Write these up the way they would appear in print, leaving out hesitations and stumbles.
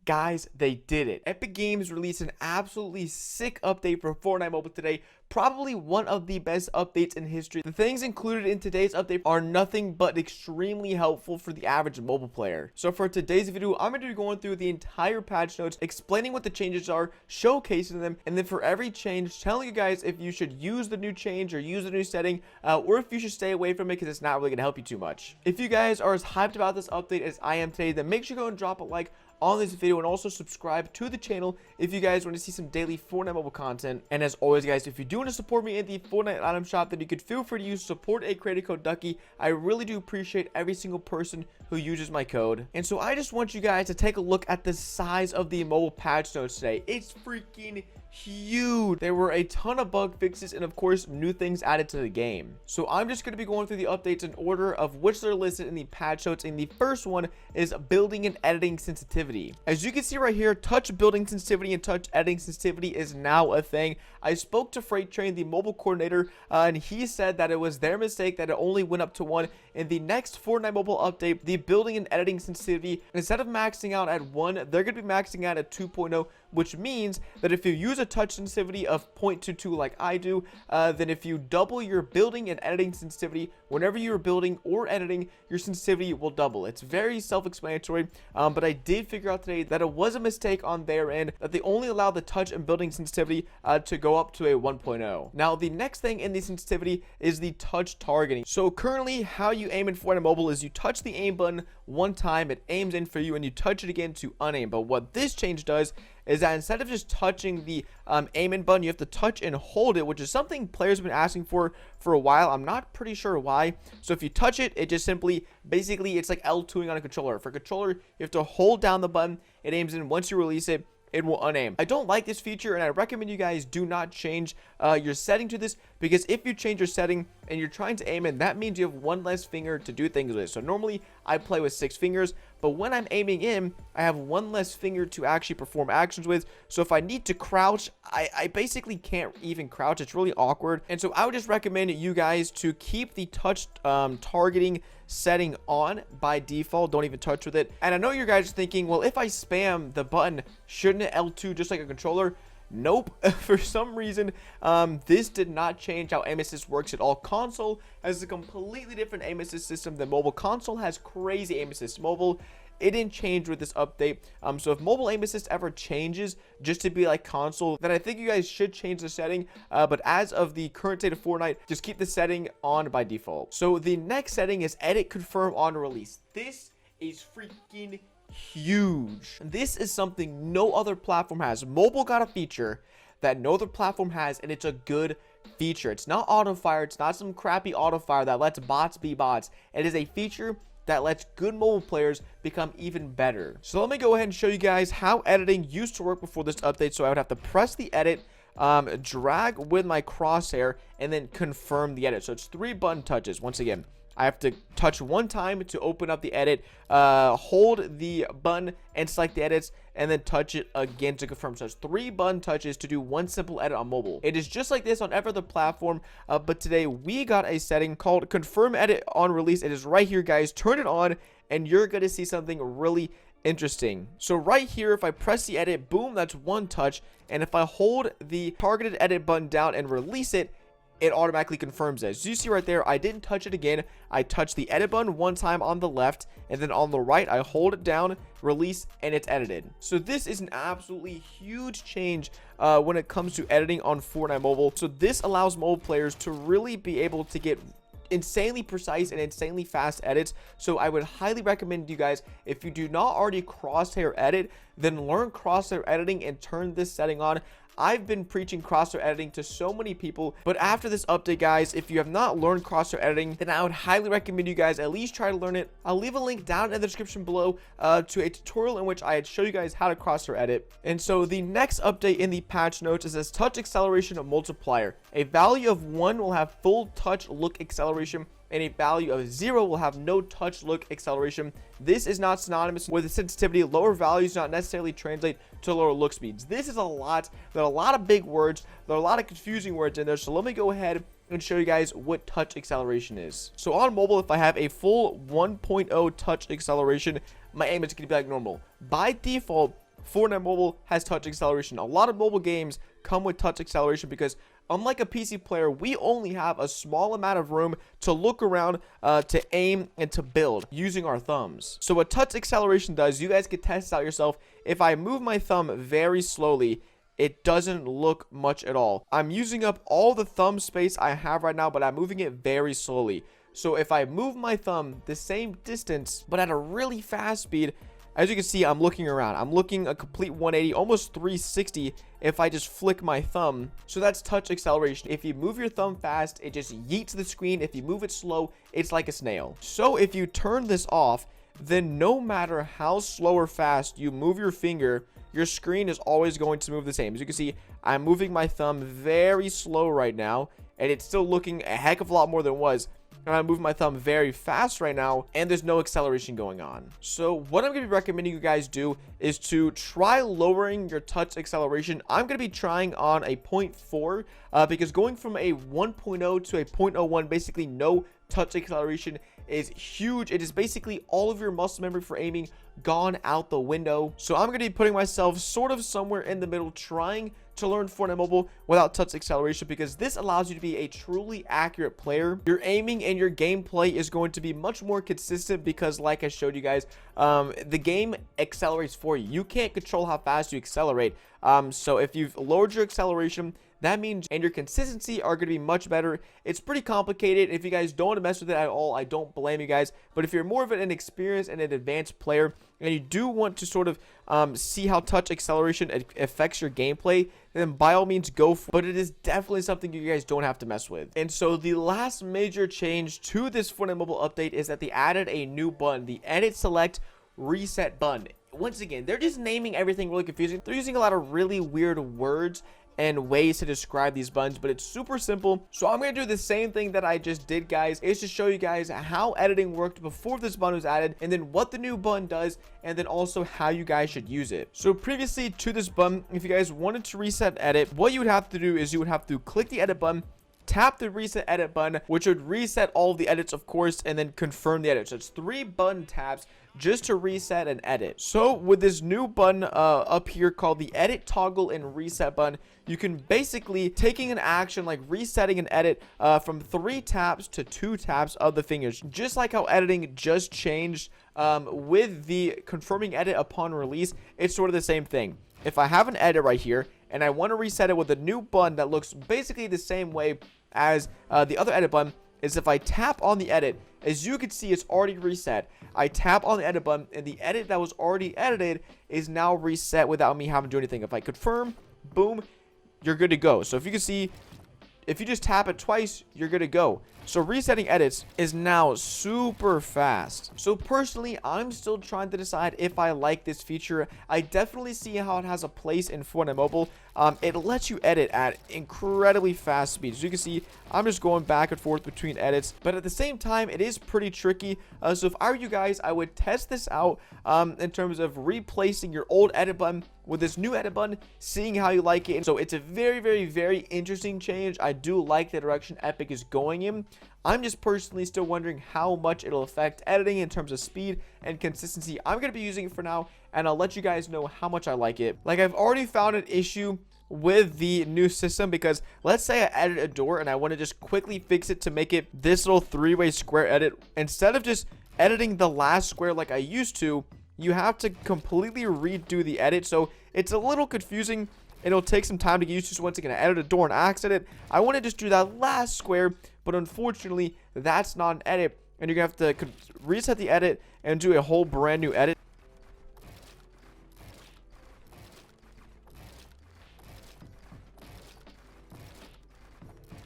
Guys, they did it. Epic Games released an absolutely sick update for Fortnite Mobile today. Probably one of the best updates in history. The things included in today's update are nothing but extremely helpful for the average mobile player. So for today's video, I'm going to be going through the entire patch notes, explaining what the changes are, showcasing them, and then for every change, telling you guys if you should use the new change or use the new setting, or if you should stay away from it because it's not really going to help you too much. If you guys are as hyped about this update as I am today, then make sure you go and drop a like on this video and also subscribe to the channel if you guys want to see some daily Fortnite mobile content. And as always, guys, if you do want to support me in the Fortnite item shop, then you could feel free to use support a creator code Ducky. I really do appreciate every single person who uses my code. And so I just want you guys to take a look at the size of the mobile patch notes today. It's freaking huge. There were a ton of bug fixes and of course new things added to the game. So I'm just going to be going through the updates in order of which they're listed in the patch notes, and the first one is building and editing sensitivity. As you can see right here, touch building sensitivity and touch editing sensitivity is now a thing. I spoke to Freight Train, the mobile coordinator, and he said that it was their mistake that it only went up to 1. In the next Fortnite mobile update, the building and editing sensitivity, instead of maxing out at 1, they're going to be maxing out at 2.0, which means that if you use a touch sensitivity of 0.22 like I do, then if you double your building and editing sensitivity, whenever you're building or editing, your sensitivity will double. It's very self-explanatory, but I did figure out today that it was a mistake on their end, that they only allowed the touch and building sensitivity to go up to a 1.0. Now, the next thing in the sensitivity is the touch targeting. So currently, how you aim in Fortnite Mobile is you touch the aim button one time, it aims in for you, and you touch it again to unaim. But what this change does is that instead of just touching the aim in button, you have to touch and hold it, which is something players have been asking for a while. I'm not pretty sure why. So if you touch it, it just simply, basically, it's like L2ing on a controller. For a controller, you have to hold down the button, it aims in. Once you release it, it will unaim. I don't like this feature, and I recommend you guys do not change your setting to this, because if you change your setting and you're trying to aim in, that means you have one less finger to do things with. So normally I play with 6 fingers, but when I'm aiming in, I have one less finger to actually perform actions with. So if I need to crouch, I basically can't even crouch. It's really awkward. And so I would just recommend you guys to keep the touch targeting setting on by default. Don't even touch with it. And I know you guys are thinking, well, if I spam the button, shouldn't it L2 just like a controller? Nope. For some reason, this did not change how aim assist works at all. Console has a completely different aim assist system than mobile. Console has crazy aim assist. Mobile, it didn't change with this update. So if mobile aim assist ever changes just to be like console, then I think you guys should change the setting. But as of the current state of Fortnite, just keep the setting on by default. So the next setting is edit confirm on release. This is freaking huge. This is something no other platform has. Mobile got a feature that no other platform has, and it's a good feature. It's not auto fire. It's not some crappy auto fire that lets bots be bots. It is a feature that lets good mobile players become even better. So let me go ahead and show you guys how editing used to work before this update. So I would have to press the edit, drag with my crosshair, and then confirm the edit. So it's 3 button touches. Once again, I have to touch one time to open up the edit, hold the button and select the edits, and then touch it again to confirm. So it's 3 button touches to do one simple edit on mobile. It is just like this on every other platform, but today we got a setting called confirm edit on release. It is right here, guys. Turn it on and you're going to see something really interesting. So right here, if I press the edit, boom, that's 1 touch. And if I hold the targeted edit button down and release it, it automatically confirms it. So you see right there, I didn't touch it again. I touched the edit button one time on the left, and then on the right, I hold it down, release, and it's edited. So this is an absolutely huge change when it comes to editing on Fortnite Mobile. So this allows mobile players to really be able to get insanely precise and insanely fast edits. So I would highly recommend you guys, if you do not already crosshair edit, then learn crosshair editing and turn this setting on. I've been preaching crosshair editing to so many people, but after this update, guys, if you have not learned crosshair editing, then I would highly recommend you guys at least try to learn it. I'll leave a link down in the description below to a tutorial in which I had show you guys how to crosshair edit. And so the next update in the patch notes is this touch acceleration multiplier. A value of 1 will have full touch look acceleration, and a value of 0 will have no touch look acceleration. This is not synonymous with the sensitivity. Lower values do not necessarily translate to lower look speeds. This is a lot. There are a lot of big words. There are a lot of confusing words in there. So let me go ahead and show you guys what touch acceleration is. So on mobile, if I have a full 1.0 touch acceleration, my aim is going to be like normal. By default, Fortnite Mobile has touch acceleration. A lot of mobile games come with touch acceleration because unlike a PC player, we only have a small amount of room to look around, to aim, and to build using our thumbs. So what touch acceleration does, you guys can test out yourself. If I move my thumb very slowly, it doesn't look much at all. I'm using up all the thumb space I have right now, but I'm moving it very slowly. So if I move my thumb the same distance, but at a really fast speed, as you can see, I'm looking around. I'm looking a complete 180, almost 360 if I just flick my thumb. So that's touch acceleration. If you move your thumb fast, it just yeets the screen. If you move it slow, it's like a snail. So if you turn this off, then no matter how slow or fast you move your finger, your screen is always going to move the same. As you can see, I'm moving my thumb very slow right now, and it's still looking a heck of a lot more than it was. And I move my thumb very fast right now, and there's no acceleration going on. So what I'm going to be recommending you guys do is to try lowering your touch acceleration. I'm going to be trying on a 0.4 because going from a 1.0 to a 0.01, basically no touch acceleration, is huge. It is basically all of your muscle memory for aiming gone out the window. So I'm going to be putting myself sort of somewhere in the middle, trying to learn Fortnite Mobile without touch acceleration, because this allows you to be a truly accurate player. Your aiming and your gameplay is going to be much more consistent because, like I showed you guys, the game accelerates for you. You can't control how fast you accelerate. So if you've lowered your acceleration, that means and your consistency are going to be much better. It's pretty complicated. If you guys don't want to mess with it at all, I don't blame you guys. But if you're more of an experienced and an advanced player, and you do want to sort of see how touch acceleration affects your gameplay, then by all means go for it. But it is definitely something you guys don't have to mess with. And so the last major change to this Fortnite Mobile update is that they added a new button, the Edit Select Reset button. Once again, they're just naming everything really confusing. They're using a lot of really weird words and ways to describe these buttons, but it's super simple. So I'm going to do the same thing that I just did, guys, is to show you guys how editing worked before this button was added, and then what the new button does, and then also how you guys should use it. So previously to this button, if you guys wanted to reset edit, what you would have to do is you would have to click the edit button, tap the reset edit button, which would reset all of the edits, of course, and then confirm the edit. So it's 3 button taps just to reset and edit. So with this new button up here called the edit toggle and reset button, you can basically taking an action like resetting an edit from 3 taps to 2 taps of the fingers, just like how editing just changed with the confirming edit upon release. It's sort of the same thing. If I have an edit right here and I want to reset it with a new button that looks basically the same way as the other edit button, is if I tap on the edit, as you can see, it's already reset. I tap on the edit button, and the edit that was already edited is now reset without me having to do anything. If I confirm, boom, you're good to go. So if you can see, if you just tap it twice, you're good to go. So resetting edits is now super fast. So personally, I'm still trying to decide if I like this feature. I definitely see how it has a place in Fortnite Mobile. It lets you edit at incredibly fast speeds. As you can see, I'm just going back and forth between edits, but at the same time, it is pretty tricky. So if I were you guys, I would test this out in terms of replacing your old edit button with this new edit button, seeing how you like it. And so it's a very, very, very interesting change. I do like the direction Epic is going in. I'm just personally still wondering how much it'll affect editing in terms of speed and consistency. I'm going to be using it for now, and I'll let you guys know how much I like it. Like, I've already found an issue with the new system because let's say I edit a door and I want to just quickly fix it to make it this little 3-way square edit. Instead of just editing the last square like I used to, you have to completely redo the edit. So it's a little confusing. It'll take some time to get used to. So once again, I edit a door on accident. I want to just do that last square, but unfortunately, that's not an edit. And you're going to have to reset the edit and do a whole brand new edit.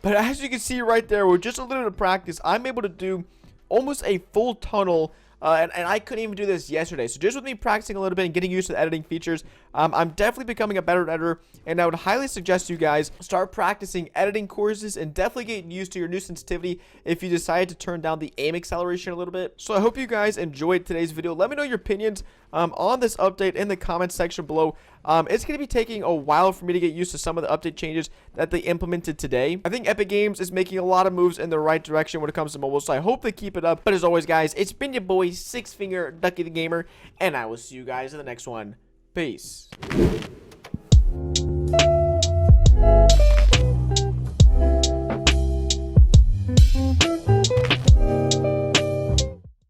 But as you can see right there, with just a little bit of practice, I'm able to do almost a full tunnel. And I couldn't even do this yesterday. So just with me practicing a little bit and getting used to the editing features, I'm definitely becoming a better editor. And I would highly suggest you guys start practicing editing courses and definitely get used to your new sensitivity if you decide to turn down the aim acceleration a little bit. So I hope you guys enjoyed today's video. Let me know your opinions on this update in the comments section below. It's going to be taking a while for me to get used to some of the update changes that they implemented today. I think Epic Games is making a lot of moves in the right direction when it comes to mobile, so I hope they keep it up. But as always, guys, it's been your boy, 6 Finger Ducky the Gamer, and I will see you guys in the next one. Peace.